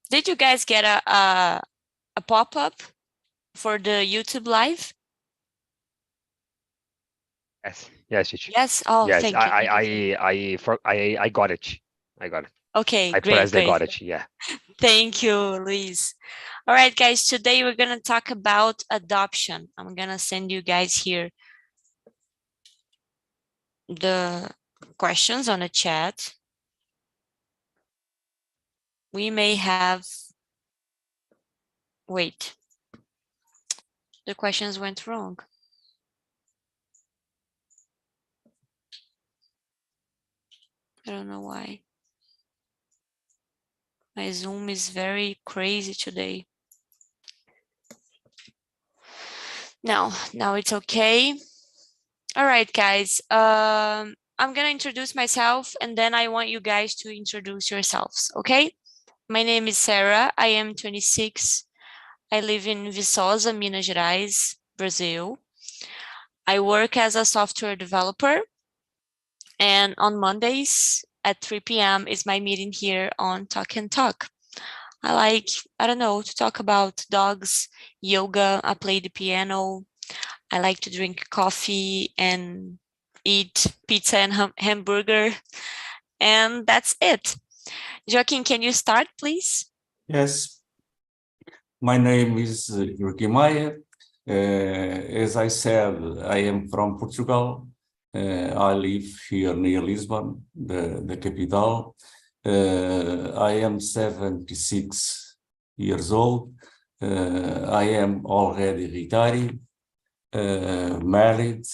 Did you guys get a pop-up for the YouTube live? Yes, teacher. Yes. Oh, Yes, thank you. Thank you. I got it. I got it. Okay, I great, pressed the great. got it. Yeah. Thank you, Luis. All right, guys, today we're going to talk about adoption. I'm going to send you guys here the questions on the chat. We may have, wait, the questions went wrong. I don't know why. My Zoom is very crazy today. No, now it's okay. All right, guys. I'm gonna introduce myself and then I want you guys to introduce yourselves, okay? My name is Sarah. I am 26. I live in Viçosa, Minas Gerais, Brazil. I work as a software developer. And on Mondays at 3 p.m. is my meeting here on Talk and Talk. I don't know, to talk about dogs, yoga. I play the piano. I like to drink coffee and eat pizza and hamburger. And that's it. Joaquin, can you start, please? Yes. My name is Joaquim Maia. As I said, I am from Portugal. I live here near Lisbon, the capital. I am 76 years old. I am already retired, married,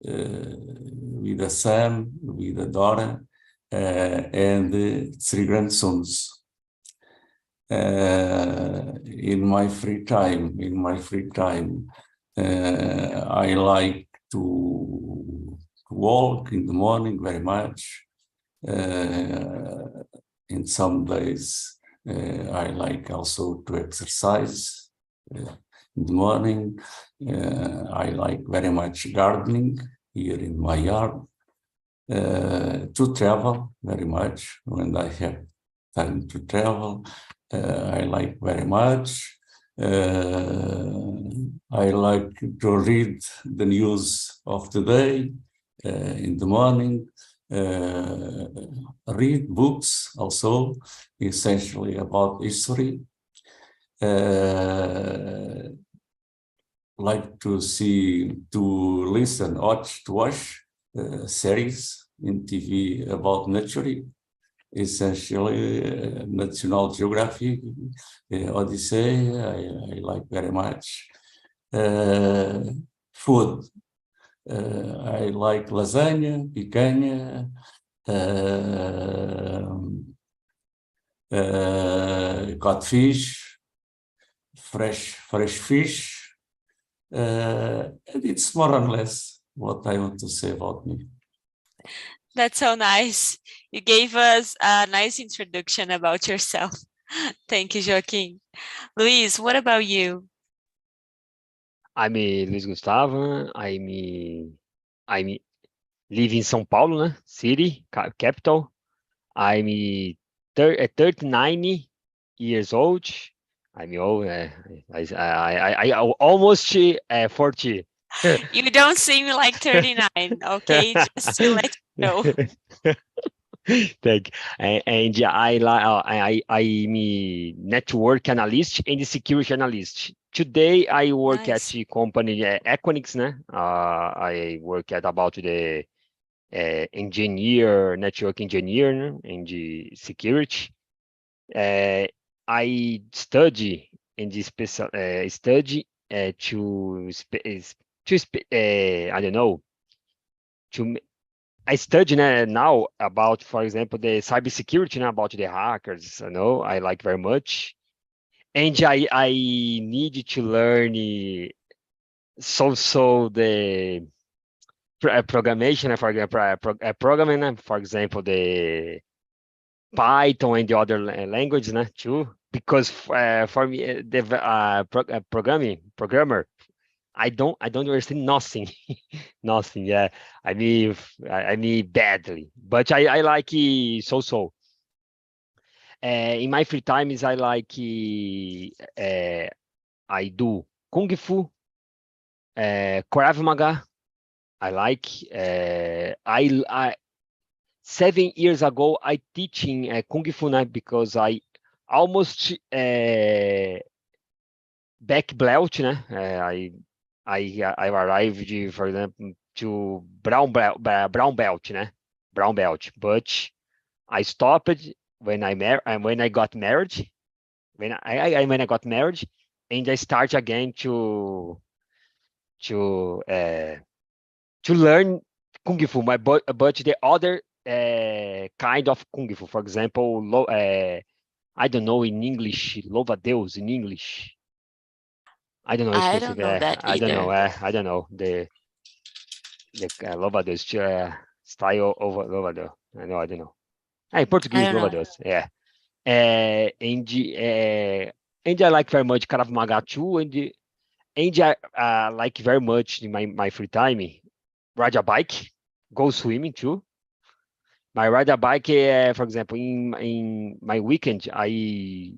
with a son, with a daughter, and 3 grandsons. In my free time, I like to walk in the morning very much. In some days, I like also to exercise in the morning. I like very much gardening here in my yard. To travel very much when I have time to travel. I like very much. I like to read the news of the day in the morning. Read books also, essentially about history. Like to listen, to watch series in TV about nature, essentially National Geographic, Odyssey, I like very much. Food, I like lasagna, picanha, codfish, fresh fish, and it's more or less what I want to say about me. That's so nice. You gave us a nice introduction about yourself. Thank you, Joaquim. Luis, what about you? I'm Luiz Gustavo. I'm live in São Paulo, né? City, capital. I'm 39 years old. I'm old. I almost 40. You don't seem like 39, okay? Just to let you know. Thank you. And I'm a network analyst and security analyst. Today I work Nice. at the company Equinix, né? I work at about the engineer, network engineer, né? And the security. I study in the special study to I don't know, to I study now about, for example, the cybersecurity, about the hackers. You know, I like very much, and I need to learn so the programmation, for example, programming, for example, the Python and the other languages, too. Because for me, the programmer, I don't understand nothing, nothing. Yeah, I mean badly, but I like it so. in my free times, I like I do Kung Fu, Krav Maga. I like. I 7 years ago I teaching Kung Fu now because I almost black belt, né? I arrived, for example, to brown belt, né? Brown belt, but I stopped when I got married. When I got married, and I start again to learn Kung Fu, but the other kind of Kung Fu. For example, I don't know in English, louva Deus in English. I don't know I don't specific. know that I don't know. either. I don't know the louva Deus style over louva Deus. I don't know. Hey, I Portuguese don't louva know. Deus. Yeah. And I like very much Krav Maga too, and I like very much in my free time ride a bike, go swimming too. My ride a bike, for example, in my weekend, I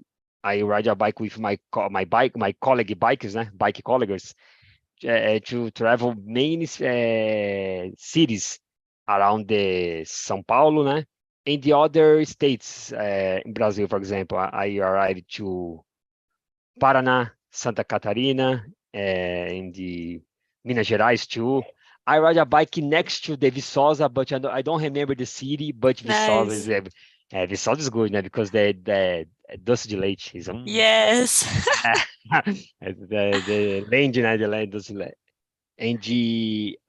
ride a bike with my colleague bikes, né? Bike colleagues, to travel many cities around the São Paulo, né? In the other states, in Brazil, for example, I arrived to Paraná, Santa Catarina, in the Minas Gerais too. I ride a bike next to the Viçosa, but I don't remember the city. But Viçosa is Nice. Viçosa is good, né? Because the doce de leite is Yes. the land, né? The land doce de leite.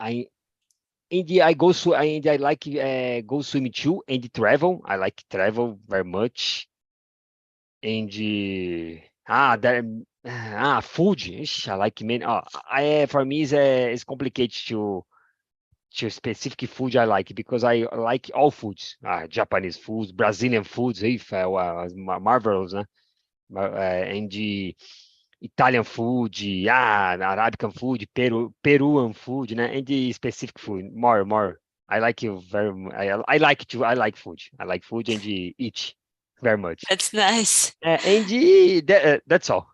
I go and I like go swimming too and travel. I like travel very much. And food. Ish, I like many. For me it's complicated to specific food I like because I like all foods. Japanese foods, Brazilian foods, if marvelous, né? And Italian food, Arabican food, Peruvian food, né? And the specific food, more. I like you very. I like food. I like food and eat very much. That's nice. And that's all.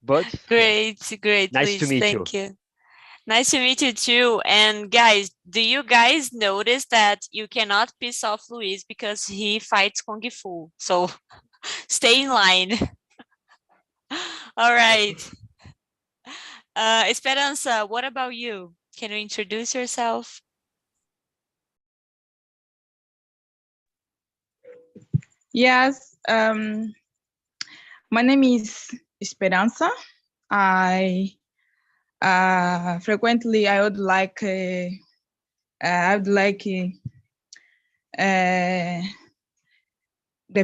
But yeah, Great, nice to Luis. meet you. Thank you. Nice to meet you too. And guys, do you guys notice that you cannot piss off Luis because he fights Kung Fu? So stay in line. All right. Esperança, what about you? Can you introduce yourself? Yes, my name is Esperança. Frequently I would like the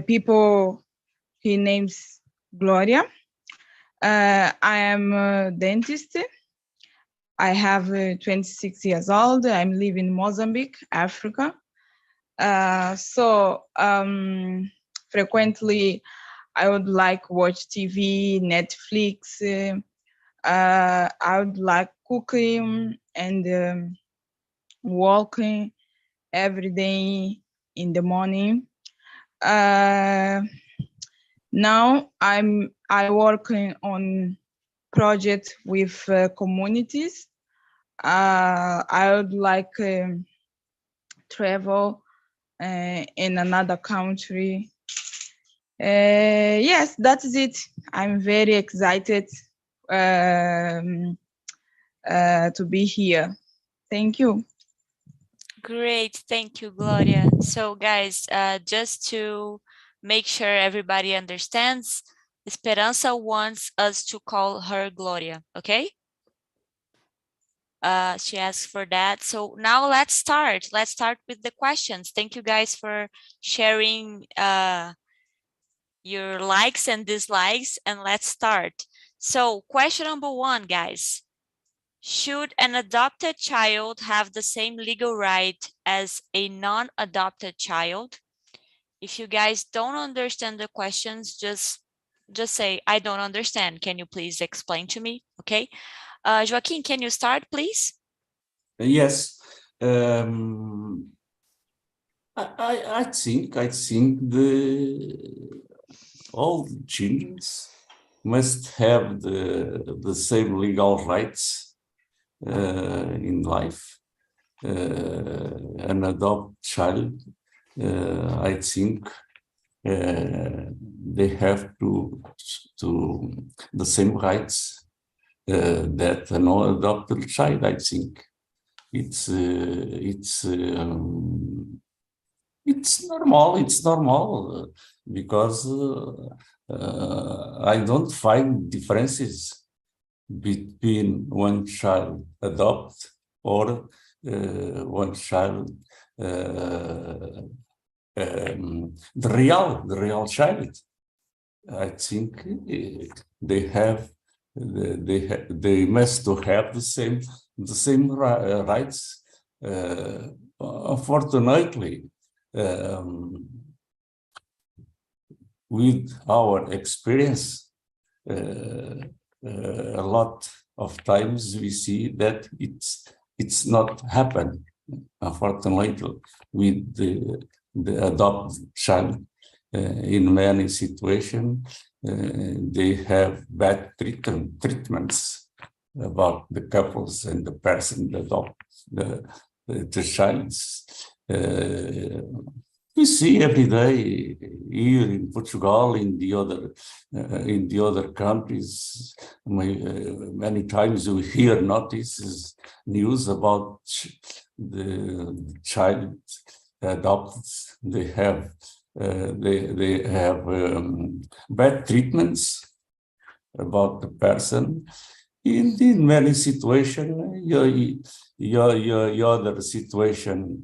people he names Gloria. I am a dentist. I have 26 years old. I'm living in Mozambique, Africa. Frequently I would like watch TV, Netflix. I would like cooking and walking every day in the morning. Now I working on project with communities. I would like travel in another country. Yes, that is it. I'm very excited to be here. Thank you. Great, thank you, Gloria. So guys, just to make sure everybody understands, Esperança wants us to call her Gloria, okay? She asked for that. So now let's start. Let's start with the questions. Thank you guys for sharing your likes and dislikes, and let's start. So question number 1, guys. Should an adopted child have the same legal right as a non-adopted child? If you guys don't understand the questions, just say, I don't understand. Can you please explain to me? Okay. Joaquin, can you start, please? Yes. I think all children must have the same legal rights in life. An adopted child, I think, they have to the same rights that an adopted child. I think it's normal. It's normal because I don't find differences between one child adopt or one child the real child. I think they must to have the same rights. Unfortunately, with our experience, a lot of times we see that it's not happen. Unfortunately, with the adopted child, in many situations, they have bad treatments about the couples and the person that adopts the child. We see every day here in Portugal, in the other countries. Many times we hear notices, news about the child adopted. They have bad treatments about the person. In many situations, your other situation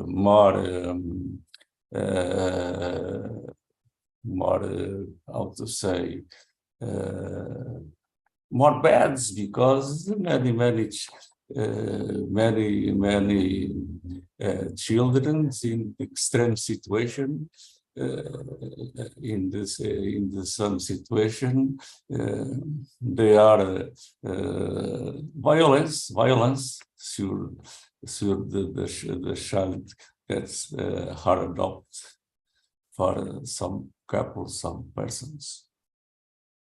more how to say more bad, because many children in extreme situation, in some situation, they are violence sur the child that's hard adopted for some couples, some persons.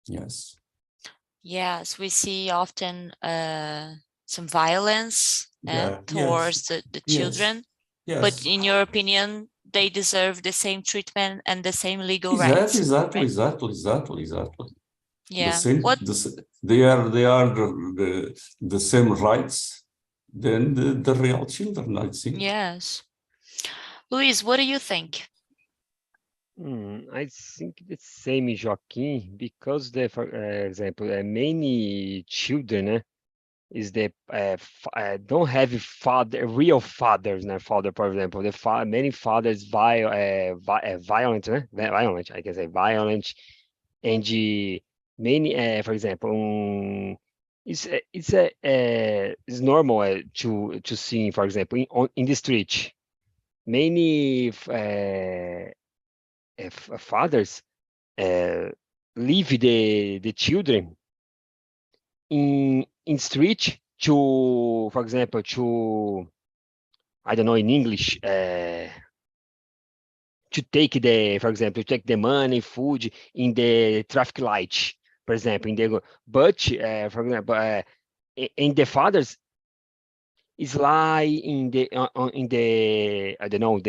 Yes. Yes, we see often some violence towards the children. Yes. But in your opinion, they deserve the same treatment and the same legal rights. Exactly. Yeah. They are the same rights than the real children, I think. Yes. Luis, what do you think? I think the same, Joaquim, because for example, many children is the don't have real fathers. Father, for example, many fathers violent, violent. I can say violent, and many, for example, it's normal to see, for example, in the street, many fathers leave the children in street to, for example, to, I don't know in English, to take for example, take the money, food in the traffic light, for example, but for example, in the fathers is lie in the I don't know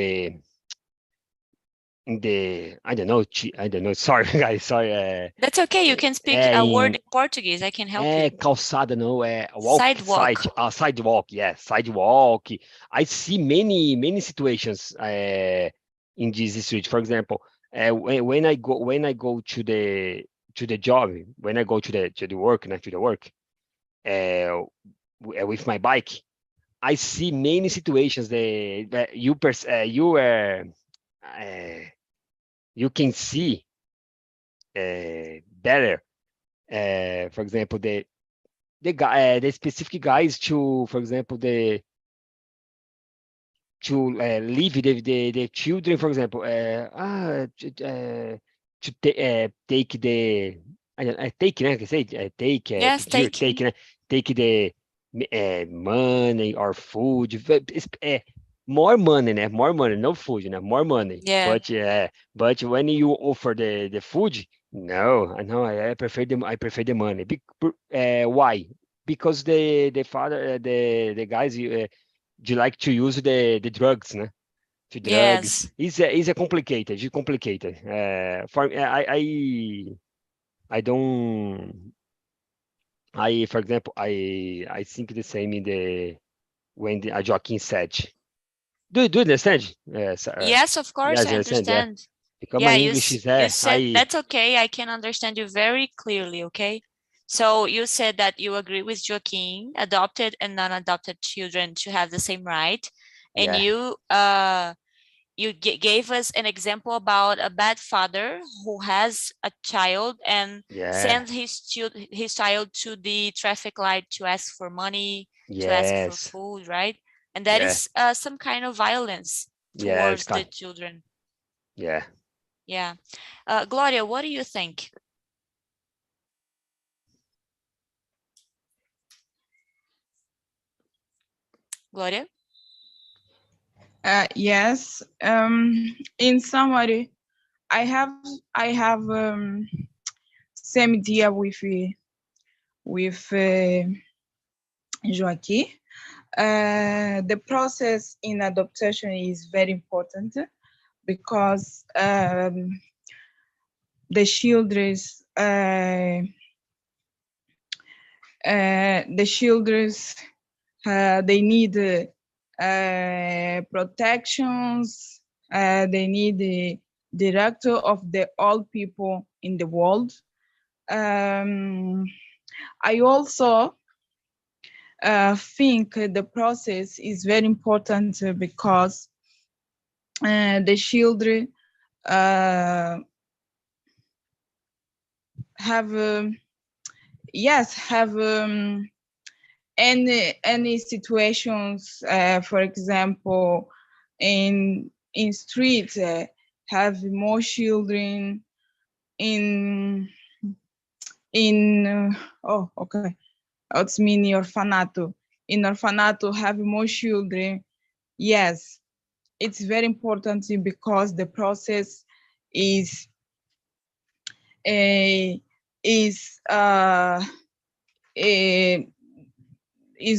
I don't know. Sorry, guys. Sorry. That's okay. You can speak a word in Portuguese. I can help you. Calçada, no. Sidewalk. Sidewalk. Yeah, sidewalk. I see many situations in this street. For example, when I go to the job, when I go to the work, with my bike, I see many situations that you can see better. For example, the specific guys to, for example, to leave the children, for example, to take the take, I can say take Yes, take the money or food, more money, né? More money, no food, né? More money. Yeah. But when you offer the food, no, I prefer the money. Why? Because the father, the guys, do like to use the drugs, né? To drugs Yes. is a complicated. For I don't. For example, I think the same in the when Joaquin said. Do you understand? Yes, Yes, of course, yes, I you understand. Yeah. understand. Because my Yeah, English is you said I that's okay. I can understand you very clearly, okay? So you said that you agree with Joaquin, adopted and non-adopted children to have the same right. And yeah you gave us an example about a bad father who has a child and yeah sends his child to the traffic light to ask for money, to ask for yes food, right? And that yeah is some kind of violence yes towards the children. yeah. Yeah. Gloria, what do you think? Gloria? Yes. In summary, I have same idea with Joaquim. The process in adoption is very important because the children's they need protections. They need the director of the all people in the world. I also think the process is very important because the children have any situations, for example, in streets, have more children in oh, okay, it's mean orfanato. In orfanato, have more children. Yes, it's very important because the process is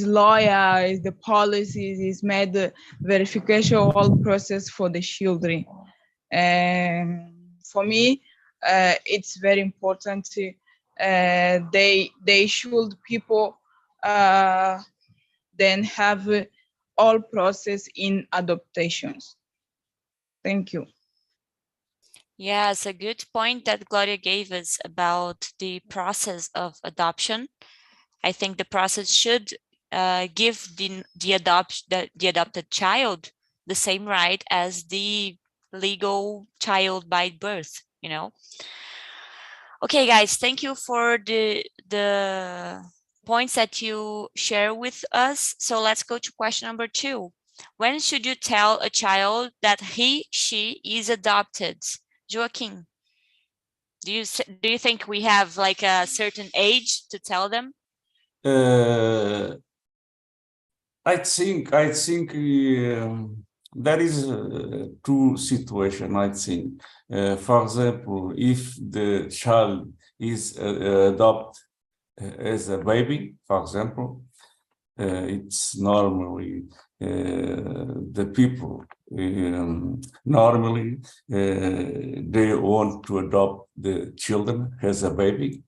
lawyer, is the policies, is made the verification all process for the children. For me, it's very important to they should people then have all process in adaptations. Thank you. Yeah, it's a good point that Gloria gave us about the process of adoption. I think the process should give the adopted child the same right as the legal child by birth, you know. Okay, guys, thank you for the points that you share with us. So let's go to question number 2. When should you tell a child that she is adopted? Joaquin, do you think we have like a certain age to tell them? I think there is two situations. I think, for example, if the child is adopted as a baby, for example, it's normally the people normally they want to adopt the children as a baby.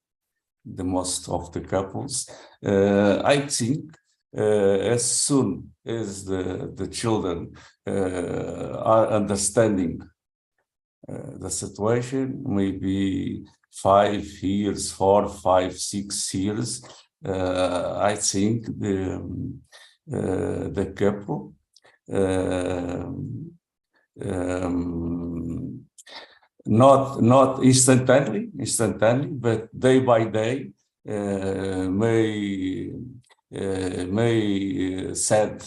The most of the couples, I think. As soon as the children are understanding the situation, maybe 5 years, 4, 5, 6 years, I think the couple not instantly, but day by day may said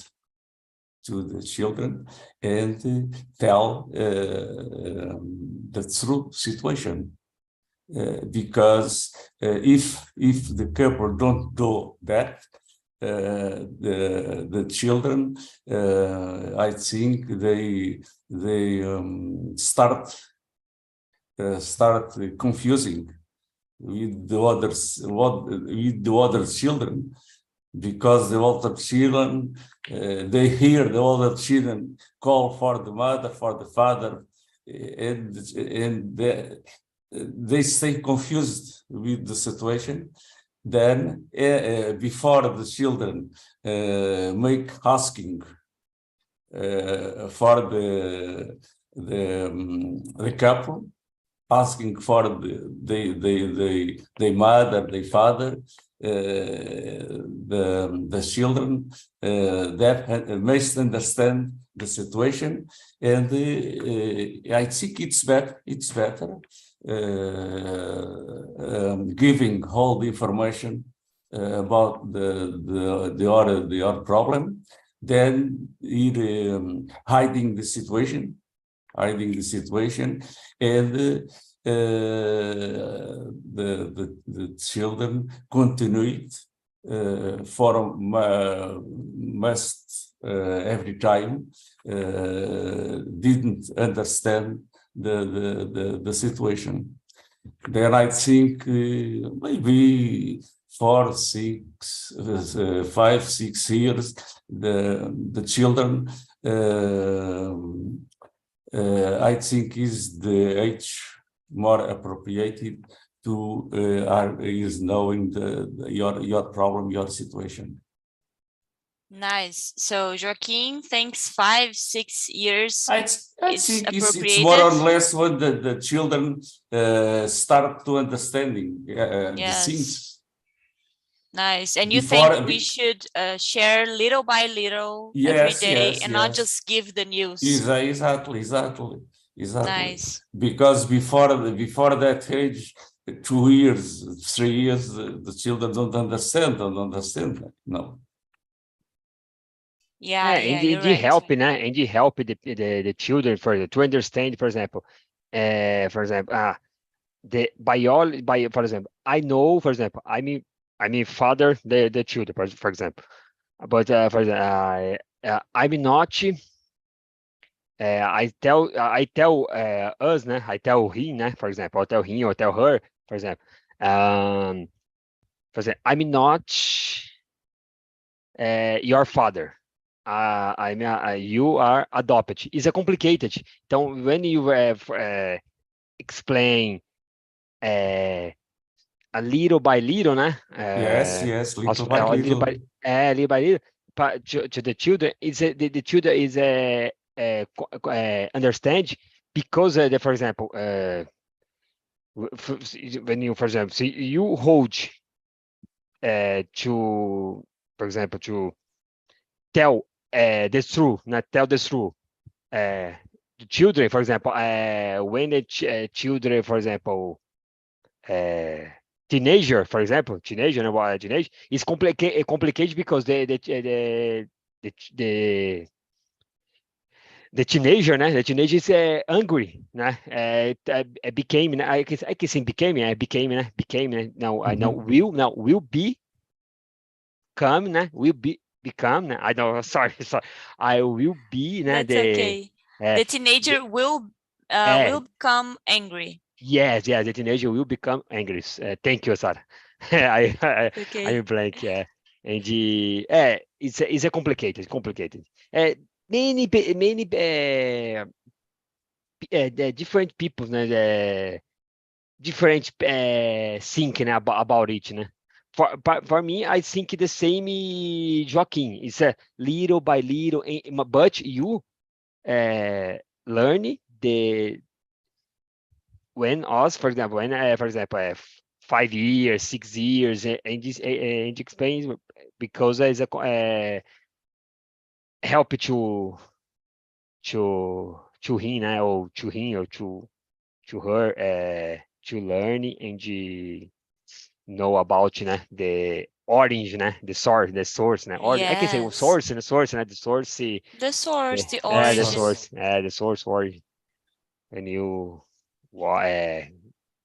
to the children and tell the true situation, because if the couple don't do that, the children, I think they start confusing with the other children, because the older children, they hear the older children call for the mother, for the father, and they stay confused with the situation. Then, before the children make asking for the couple, asking for the mother, the father, the children that must understand the situation, and I think it's better. Giving all the information about the other problem, then hiding the situation, and the children continue for must every time didn't understand the situation. Then I think maybe 5, 6 years, the children, I think is the age more appropriate to is knowing your problem, your situation. Nice. So Joaquin thinks 5, 6 years I think it's more or less when the children start to understanding the things. Nice. And you think we should share little by little every day and not just give the news? Exactly. Nice. Because before that age, 2 years, 3 years, the children don't understand. No. Yeah, and you're you right. help, and you help the children to understand, for example, the biology, for example, I know, for example, I mean father the children, for example, but for example, I'm not. I tell us, né? I tell him, né? For example, I tell him or tell her, for example, I'm not your father. You are adopted. It's complicated. Então, when you explain a little by little, né? Yes, little by little. Little by little, to the children, the children is understand, because for example, when you, for example, see you hold to, for example, to tell the truth, not tell the truth. The children, for example, when the children, for example, teenager, for example, teenage is complicated because the teenager, né? The teenager is angry, né? Became, né? I can say became, became, né? Became, né? Now I know will be, come, né? Will be, become, né? I know. Sorry. I will be, né? That's okay. The teenager will become angry. Yes, the teenager will become angry. Thank you, Sarah. I'm blank. And it's complicated. Many different people, different thinking about it. For me, I think the same, Joaquin. It's little by little, but you learn when us, for example, 5 years, 6 years, and this and explains, because it's a help to him, or to him, or to her, to learn and know about the orange, the source, or I can say source, the source, the source, the origin. the source origin, when you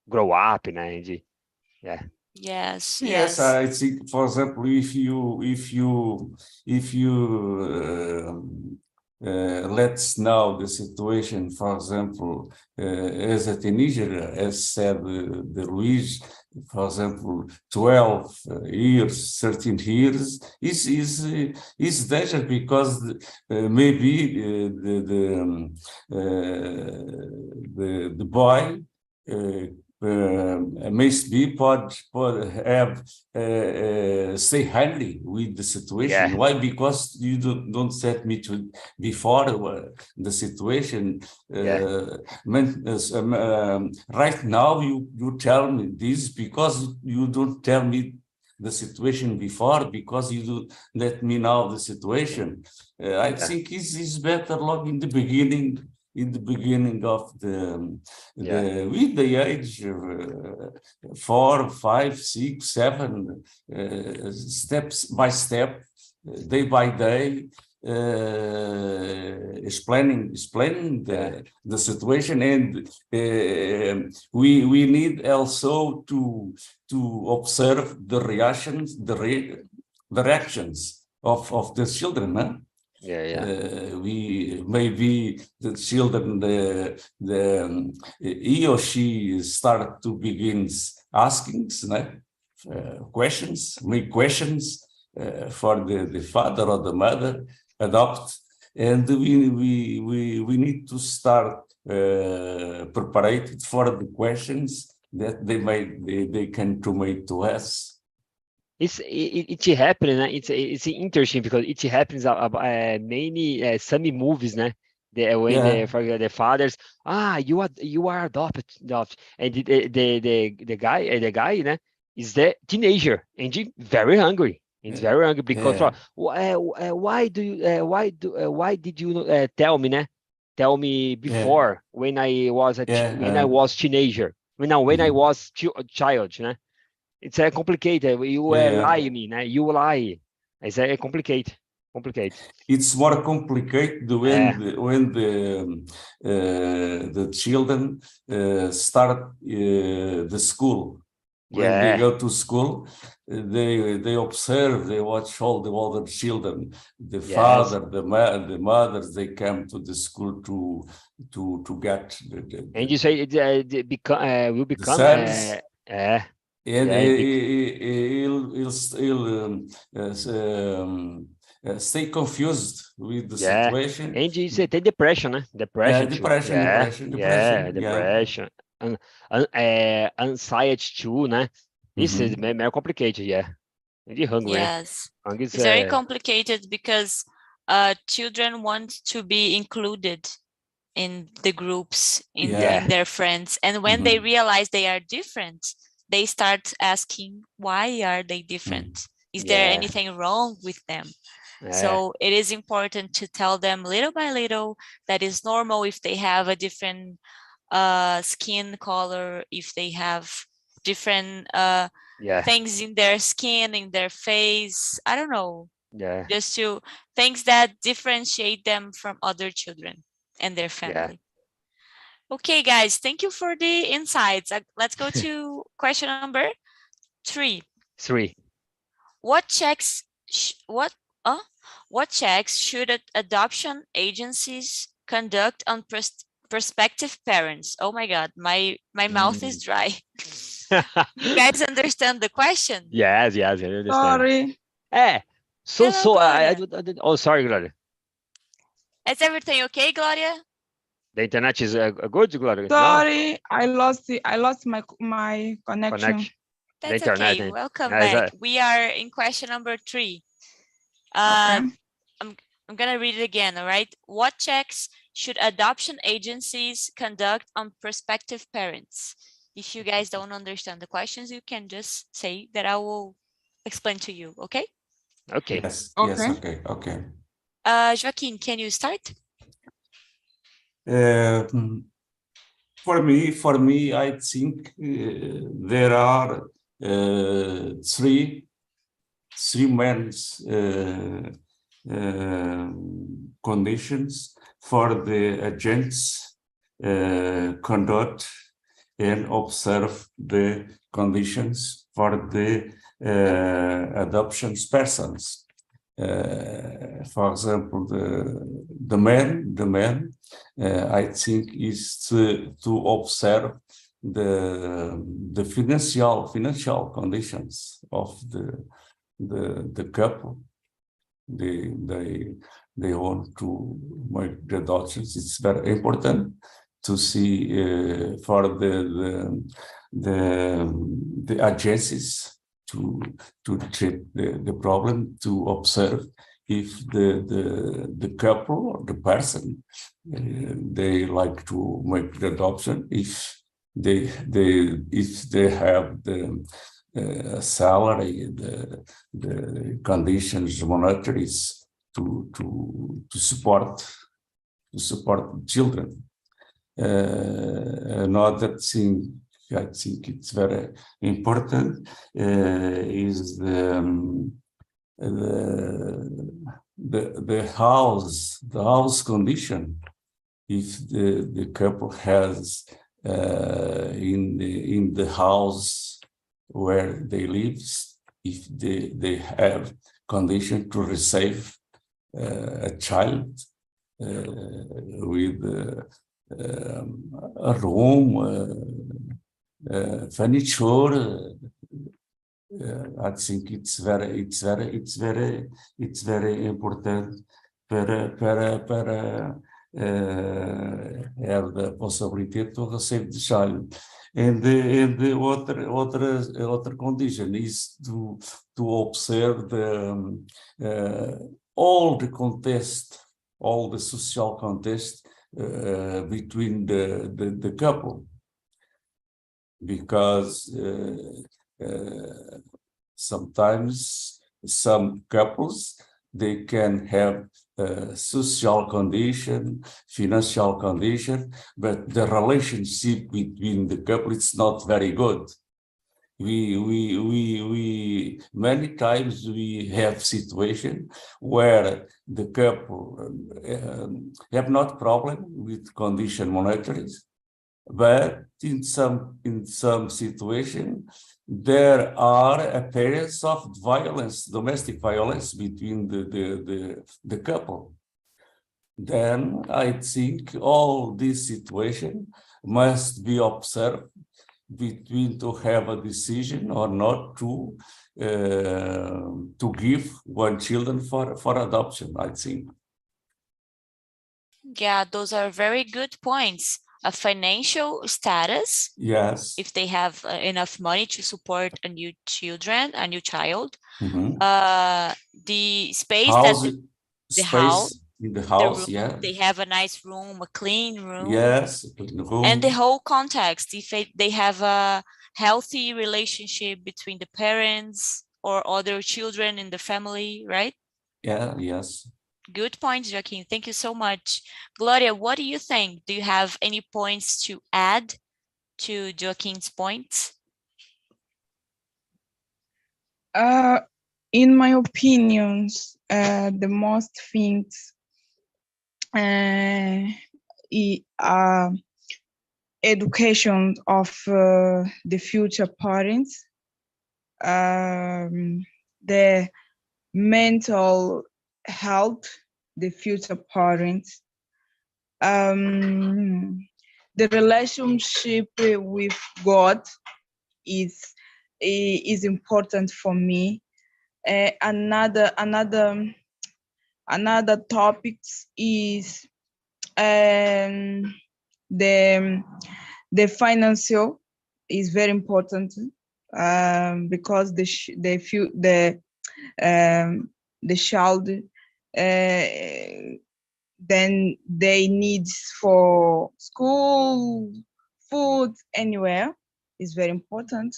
grow up, and Yes, Yes, yes. I think, for example, if you let's know the situation, for example, as a teenager, as said the Luis, for example, 12 years, 13 years, is dangerous because maybe the boy maybe pod have stay handy with the situation. Yeah. Why? Because you don't set me to before the situation. Right now you tell me this because you don't tell me the situation before, because you do let me know the situation. I think is better log in the beginning of the with the age of 4, 5, 6, 7 steps by step, day by day, explaining the situation, and we need also to observe the reactions, the reactions of the children, huh? We maybe the children, he or she start to begin asking questions, make questions for the father or the mother, adopt, and we need to start prepared for the questions that they can to make to us. It happens, it's interesting because it happens many some movies, when the fathers, you are adopted, and the guy, is the teenager and he very hungry. It's very hungry because why did you tell me before when I was when I was teenager, when I was child, It's complicated. You lie me, you lie. It's complicated. It's more complicated when the children start the school. When they go to school, they observe, they watch all the other children, the father, the mothers. They come to the school to get and you say it will become sons. And he'll stay confused with the situation. And you say depression, depression, anxiety too, This is very complicated, And hungry. Yes, it's very complicated because children want to be included in the groups, in their friends, and when they realize they are different, they start asking, why are they different? Is there anything wrong with them? So it is important to tell them little by little that is normal if they have a different skin color, if they have different things in their skin, in their face, I don't know, just to things that differentiate them from other children and their family. Okay, guys, thank you for the insights. Let's go to question number 3. What checks should adoption agencies conduct on prospective parents? Oh my God, my mouth is dry. You guys understand the question? Yes, I understand. Sorry. Oh, sorry, Gloria. Is everything okay, Gloria? The internet is good, Gloria? Sorry, no? I lost my connection. That's okay. Welcome back. We are in question number 3. I'm gonna read it again. All right. What checks should adoption agencies conduct on prospective parents? If you guys don't understand the questions, you can just say that I will explain to you. Okay. Okay. Yes. Okay. Joaquin, can you start? For me, I think there are 3 main conditions for the agents conduct and observe the conditions for the adoption persons. For example, the man, I think is to observe the financial conditions of the couple. They want to make the adoptions. It's very important to see for the agencies to check the problem, to observe if the couple or the person they like to make the adoption, if they have the salary, the conditions, monetaries to support children. Another thing I think it's very important is the house condition. If the couple has in the house where they live, if they have condition to receive a child with a room, furniture. I think it's very important para have the possibility to receive the child. And the other condition is to observe all the context, all the social context between the couple, because sometimes some couples they can have social condition, financial condition, but the relationship between the couple is not very good. We many times we have situation where the couple have not problem with condition monetaries, but in some situation there are appearance of violence, domestic violence between the couple. Then I think all this situation must be observed between to have a decision or not to give one children for adoption, I think. Yeah, those are very good points. A financial status, yes, if they have enough money to support a new child, mm-hmm. The space house, that the space house, in the house, room, yeah, they have a nice room, a clean room, yes, room. And the whole context, if they have a healthy relationship between the parents or other children in the family, right? Yeah, yes. Good point, Joaquin. Thank you so much. Gloria, what do you think? Do you have any points to add to Joaquin's points? In my opinions, the most things education of the future parents, the mental health, the future parents, the relationship with God is important for me. Another topic is the financial is very important because the child then they need for school, food, anywhere is very important.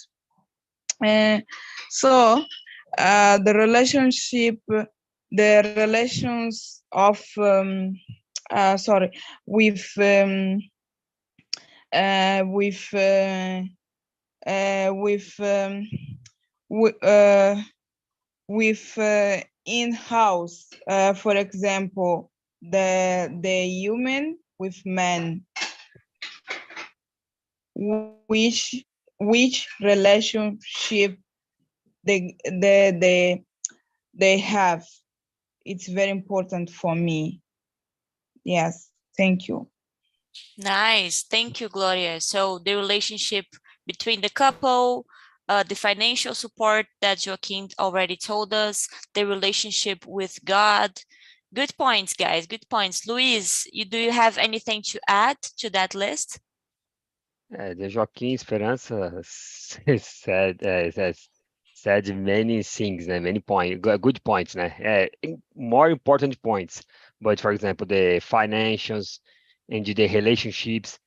So the relationship, the relations of with in-house, for example, the human with man. which relationship they have. It's very important for me. Yes, thank you. Nice. Thank you, Gloria. So the relationship between the couple, the financial support that Joaquin already told us, the relationship with God. Good points, guys. Good points. Luis, do you have anything to add to that list? The Joaquim Esperança said many things, many points, good points, more important points. But for example, the financials and the relationships,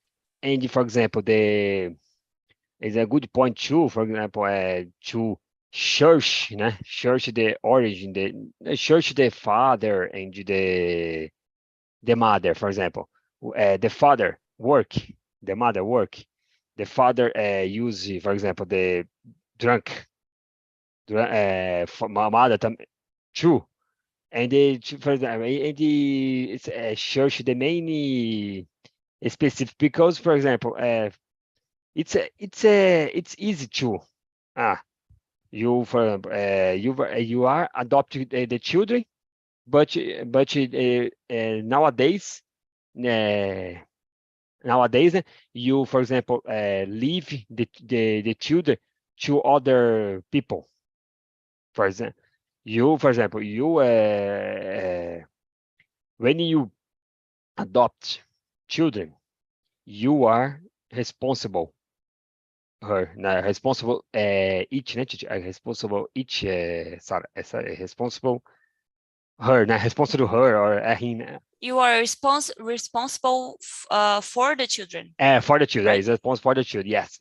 and for example, is a good point too. For example, to church, church the origin, the church the father and the mother. For example, the father work, the mother work. The father use, for example, the drunk, mother too. And for example, and it's church the main specific because, for example, it's easy to you for example, you are adopting the children, but nowadays you, for example, leave the children to other people. For example, you when you adopt children, you are responsible responsible each responsible each responsible her responsible her or him. You are responsible for the children. For the children, right? is responsible for the children. Yes.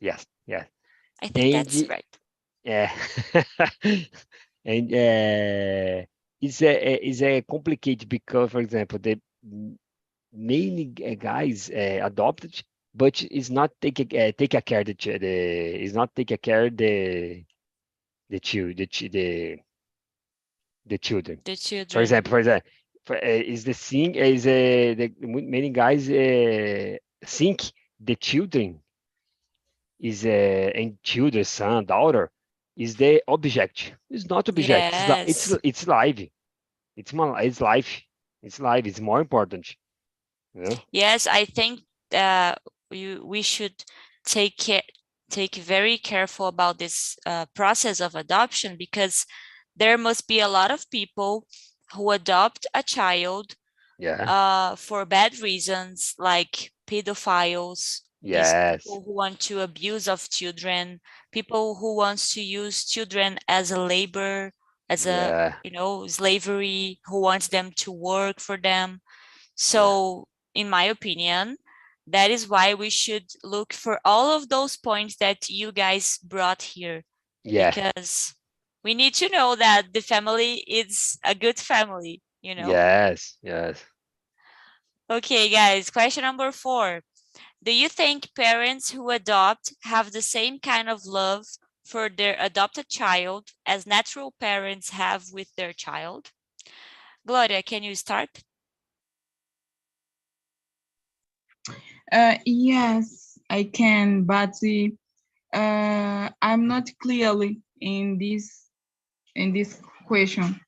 I think that's right. Yeah. And it's a complicated because, for example, the many guys adopted, but is not take a care is not take a care the children. The children. For example, is the thing is the many guys think the children is and children, son, daughter is the object. It's not object. Yes. It's life. It's life. It's life. It's more important. Yeah. Yes, I think we should take very careful about this process of adoption, because there must be a lot of people who adopt a child for bad reasons, like pedophiles, Yes. people who want to abuse of children, people who wants to use children as a labor, as a slavery, who wants them to work for them. So in my opinion, that is why we should look for all of those points that you guys brought here. Because we need to know that the family is a good family, Yes. Okay, guys, question number 4. Do you think parents who adopt have the same kind of love for their adopted child as natural parents have with their child? Gloria, can you start? Yes, I can, but I'm not clearly in this question.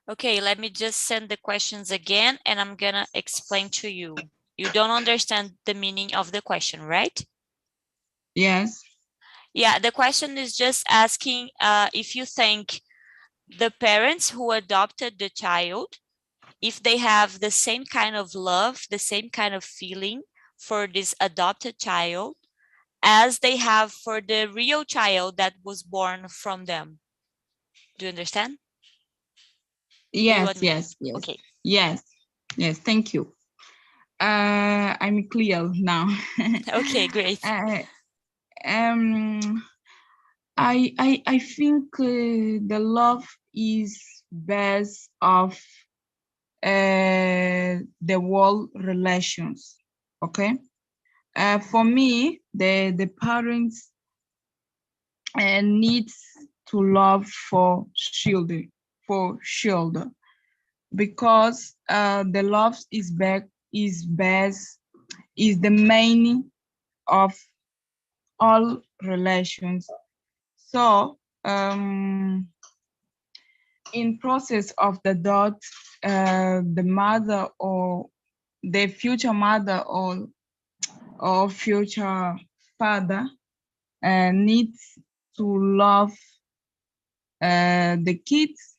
Okay, let me just send the questions again, and I'm gonna explain to you. You don't understand the meaning of the question, right? Yes. Yeah, the question is just asking if you think the parents who adopted the child, if they have the same kind of love, the same kind of feeling for this adopted child as they have for the real child that was born from them. Do you understand? Yes. Okay. Yes. Thank you. I'm clear now. Okay, great. I think the love is base of the world relations. Okay. For me, the parents needs to love for children, because the love is the main of all relations. So in process of the dot, the mother or the future mother or future father needs to love the kids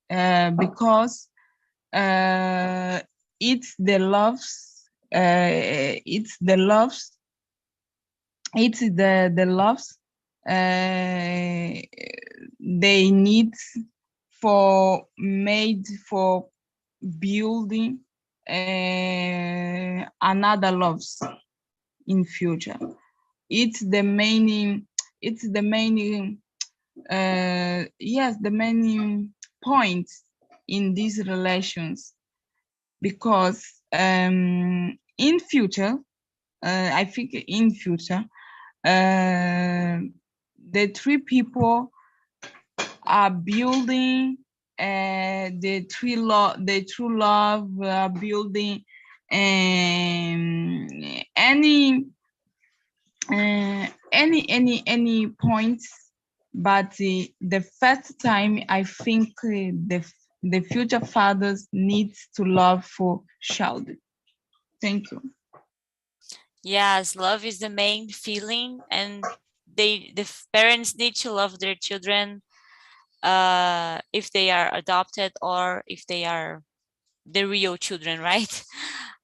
because it's the loves it's the loves they need for made for building another loves in future. It's the main yes, the main point in these relations, because in future I think in future the three people are building the true love, building any points, but the first time I think the future fathers needs to love for child. Thank you. Yes, love is the main feeling, and the parents need to love their children if they are adopted or if they are the real children, right?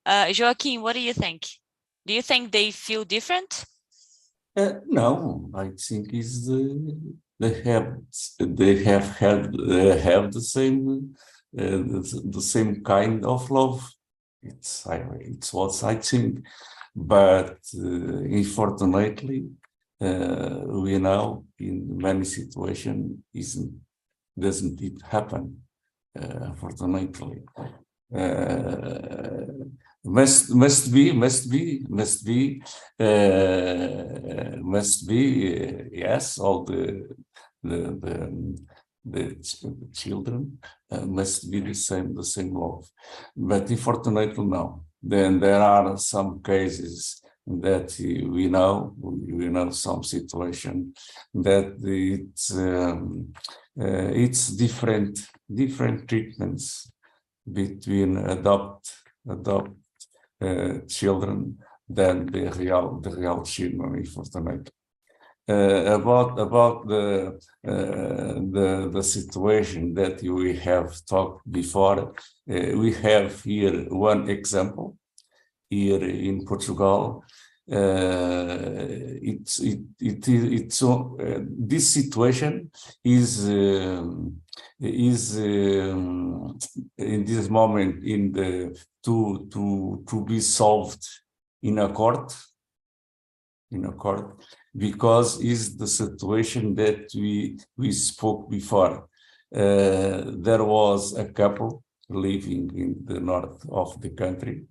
Joaquin, what do you think? Do you think they feel different? No, I think is they have the same kind of love. It's what I think, but unfortunately, we know in many situations doesn't it happen. Unfortunately, must be yes, all the children must be the same love, but unfortunately no. Then there are some cases that we know some situation that it's different treatments between adopt children than the real children, unfortunately. About the situation that we have talked before, we have here one example here in Portugal. This situation is in this moment to be solved in a court, because is the situation that we spoke before. There was a couple living in the north of the country.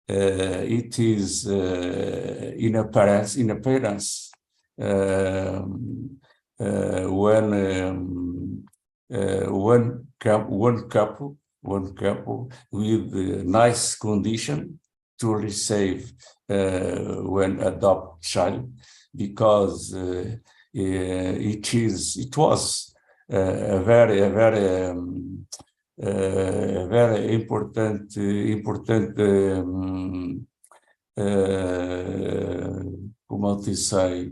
It is in appearance when one couple with nice condition to receive when adopt child, because it was a very important como to say,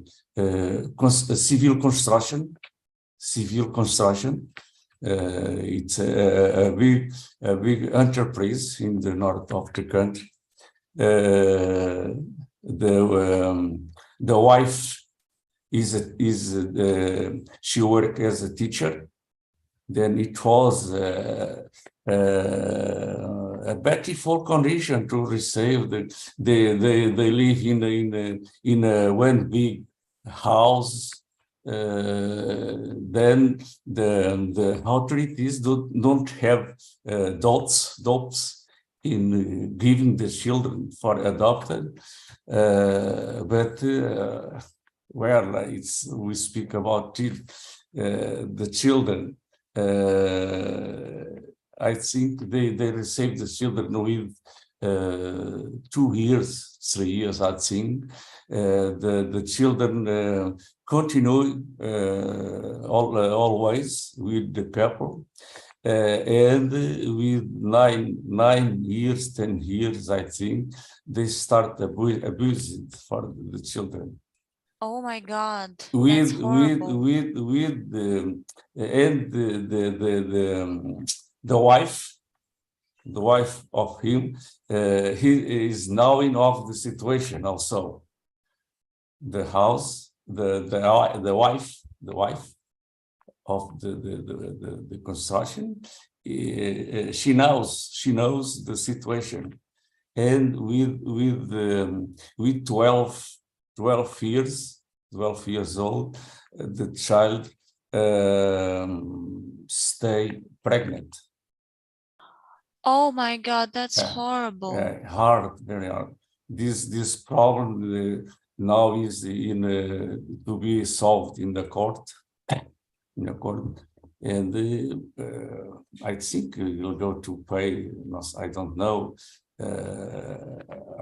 civil construction. It's a big enterprise in the north of the country. The wife she worked as a teacher. Then it was a beautiful condition to receive. They live in a one big house. Then the authorities don't have doubts in giving the children for adopted, but well, we speak about the children. I think they receive the children 2 years, 3 years, I think. The children continue always with the couple. And with 9 years, 10 years, I think, they start abusing for the children. Oh my God, that's With horrible. the wife of him, he is knowing of the situation also. The house, the wife of the construction, she knows the situation, and with 12 years old, the child stay pregnant. Oh my God, that's horrible. Hard, very hard. This problem now is to be solved in the court. And I think you'll go to pay, I don't know,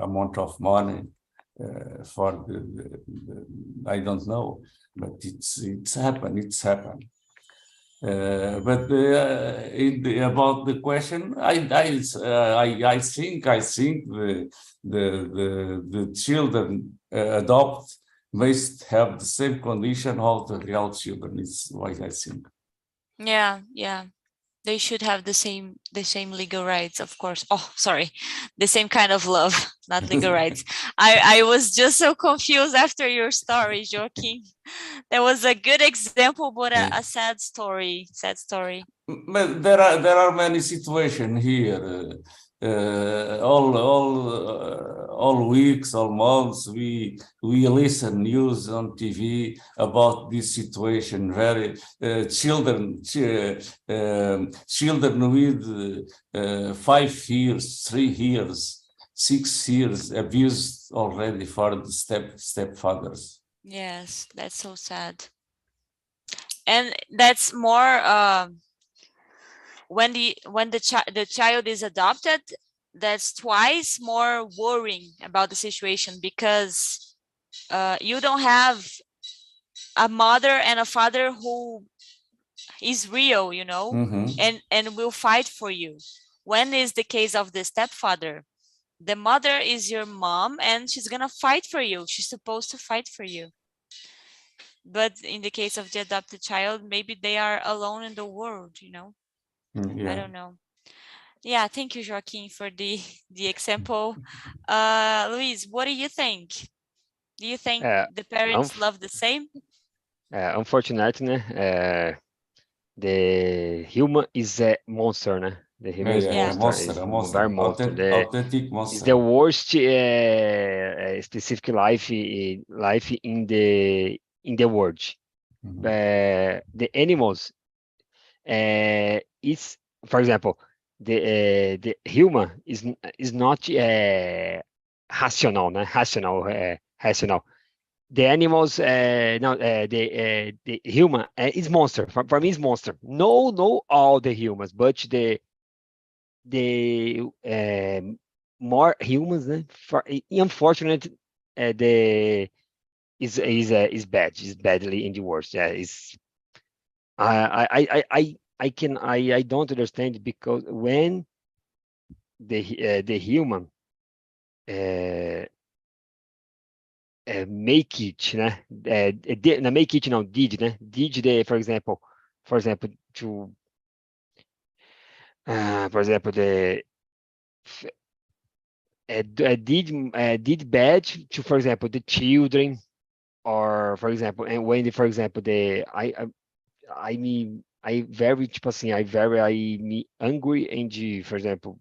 amount of money for I don't know, but it's happened. But about the question, I think the children adopt must have the same condition of the real children. Is what I think. Yeah, they should have the same legal rights, of course. Oh, sorry, the same kind of love, not legal rights. I was just so confused after your story, Joaquin. That was a good example, but a sad story. But there are many situations here. All weeks, all months, we listen news on TV about this situation. Very children with 5 years, 3 years, 6 years abused already for the stepfathers. Yes, that's so sad. And that's more when the child is adopted, that's twice more worrying about the situation, because you don't have a mother and a father who is real, and will fight for you. When is the case of the stepfather, the mother is your mom and she's gonna fight for you. She's supposed to fight for you. But in the case of the adopted child, maybe they are alone in the world, Yeah. I don't know. Yeah, thank you, Joaquin, for the example. Luis, what do you think? Do you think the parents love the same? Unfortunately, the human is a monster, né? The human is monster. A monster. Very monster. Authentic monster. It's the worst specific life in the world. The animals is, for example, the human is not rational, né? Rational. The animals, the human is monster. For me, is monster. No, all the humans, but the more humans, né? Unfortunately, the is bad. Is badly in the worst. Yeah, is I don't understand, because when the human make it, né? Make it, did, né? Did the, for example, to for example, the did bad to, for example, the children, or for example, and when for example I very, tipo assim, I me angry, and for example,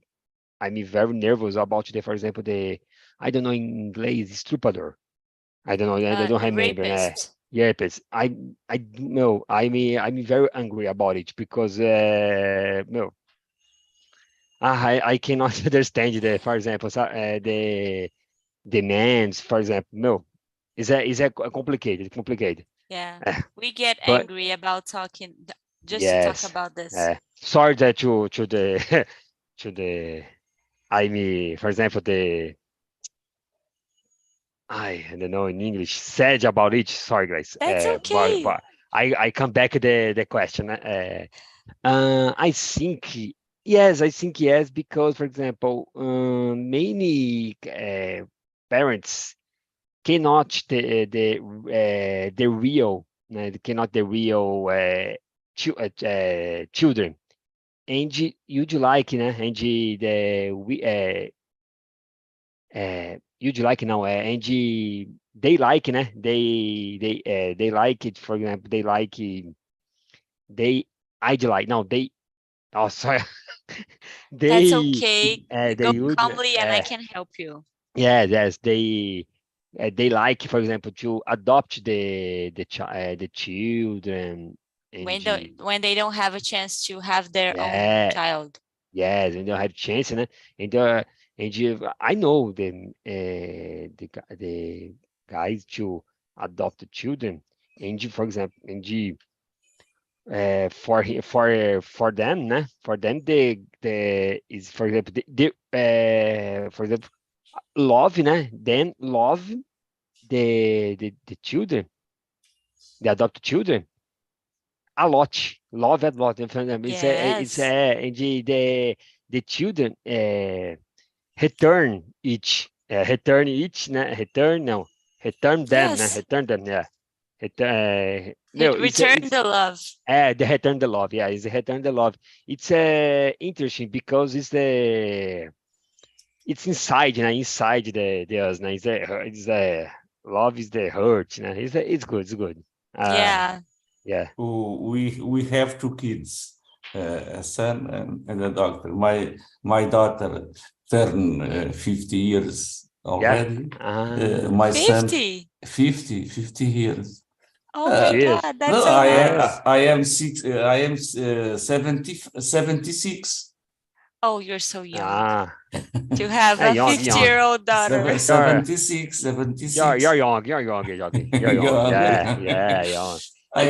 I'm very nervous about the, for example, the, I don't know in English, estrupador. I don't know. I don't remember. Rapist. Rapist. I know. I'm very angry about it, because no. I cannot understand the, for example, the demands, for example. No, is a complicated. Yeah, we get angry about talking, just to talk about this. Sorry that to the to the I mean, for example, I don't know in English, sad about it. Sorry, guys. That's okay. But I come back to the question. I think yes, I think yes, because for example, many parents cannot the real cannot the real children, and you'd like and the we you'd like now and they like they like it, for example, they like they I like no they oh sorry That's they okay. they Go would calmly and I can help you. yeah, yes, they like, for example, to adopt the children, and When they don't have a chance to have their own yeah, child. yes, and they have chance, and I know the guys to adopt the children, and for example, and for them, né? For them, the is for example for example love, né? Then love the children, the adopted children, a lot, love a lot. And for example, it's Yes. and the children return each, né? Return no, return them, né? Yes. Return them, yeah. No, Return it's the love. the return the love, yeah, it's the return the love. It's interesting because it's inside, inside the us, it's love is the hurt, it's good, it's good. Yeah. Yeah. We have two kids, a son and a daughter. My daughter turned 50 years already. My son 50. 50 years. Oh my Cheers. God, No, that's so nice. I am 76. Oh, you're so young Ah, to have yeah, a young, young. 50-year-old daughter. 76, You're 76. young, you're young, you're young. Yeah, yeah, young. I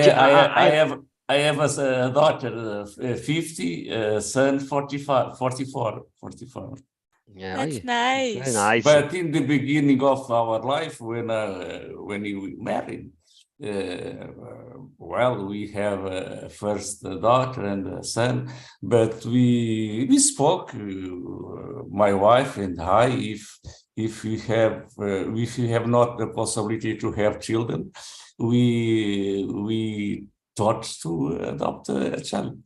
have a daughter 50, son 45, 44, 44. Yeah, That's it's very nice. nice. But in the beginning of our life, when we married, well, we have a first daughter and a son, but we spoke, my wife and I, if we have not the possibility to have children, we thought to adopt a child.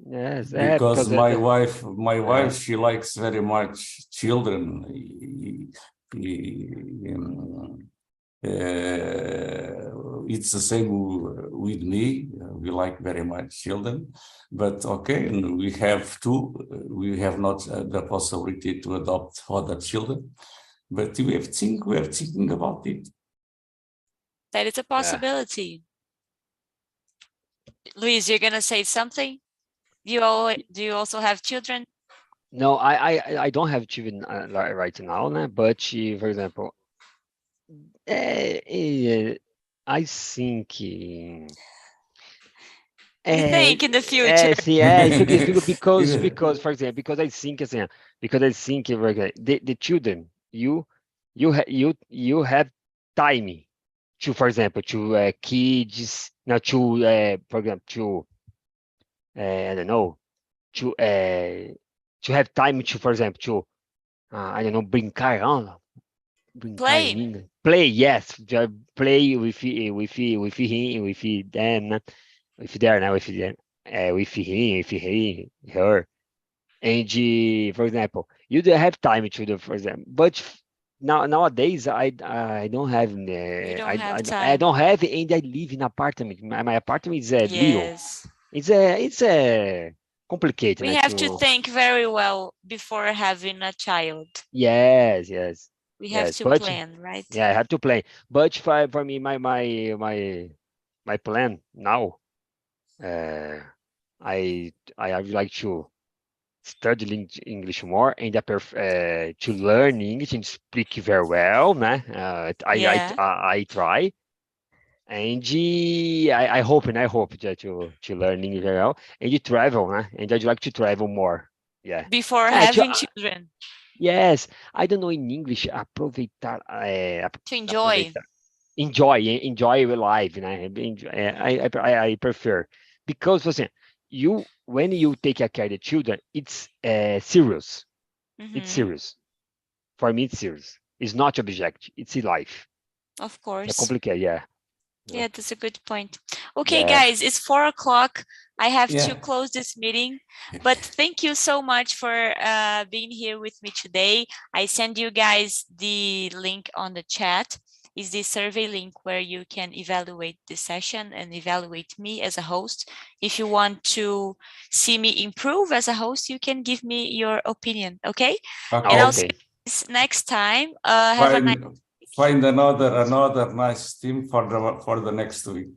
Yes, Because my wife, yeah. she likes very much children. It's the same with me. We like very much children, but okay, and we have two. We have not the possibility to adopt other children, but we are thinking about it. That is a possibility. Luis, you're gonna say something? Do you also have children? No, I don't have children right now, but for example, I think. You think in the future? It's okay because for example, because I think the children you have time to, for example, to kids now to for example to I don't know to have time to, for example, to I don't know, brincar on brincar in Play. English, play, yes, play with him, with them, with there now, with them, with him, with her, and for example, you don't have time to do, for example, but nowadays I don't have You don't have I time. don't have, and I live in apartment. My apartment is little. Yes. It's complicated, We have to think very well before having a child. yes, We have yes, to but plan, right? yeah, I have to play. But for me, my plan now, I would like to study English more and to learn English and speak very well, né? Yeah. I try, and I hope that to learn English very well and you travel, né? And I'd like to travel more. Yeah. Before Yeah, having children. Yes, I don't know in English, aproveitar, To enjoy. aproveitar. Enjoy your life, né? I prefer. Because, assim, when you take care of the children, it's serious. It's Mhm. serious. For me, it's serious. It's not object. It's in life. Of It's course. complicated, yeah. Yeah, that's a good point. Okay, Yeah. guys, it's 4 o'clock. I have to Yeah. close this meeting, but thank you so much for being here with me today. I send you guys the link on the chat. Is the survey link where you can evaluate the session and evaluate me as a host. If you want to see me improve as a host, you can give me your opinion, okay? And I'll see Okay. you guys next time. Have a nice Find another nice team for the next week.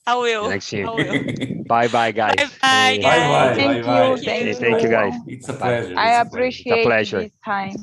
I will. Next I year. will. Bye, guys. Bye, guys. Bye. Thank you. Thank you, guys. It's a Bye. pleasure. I It's a pleasure. appreciate pleasure. this time.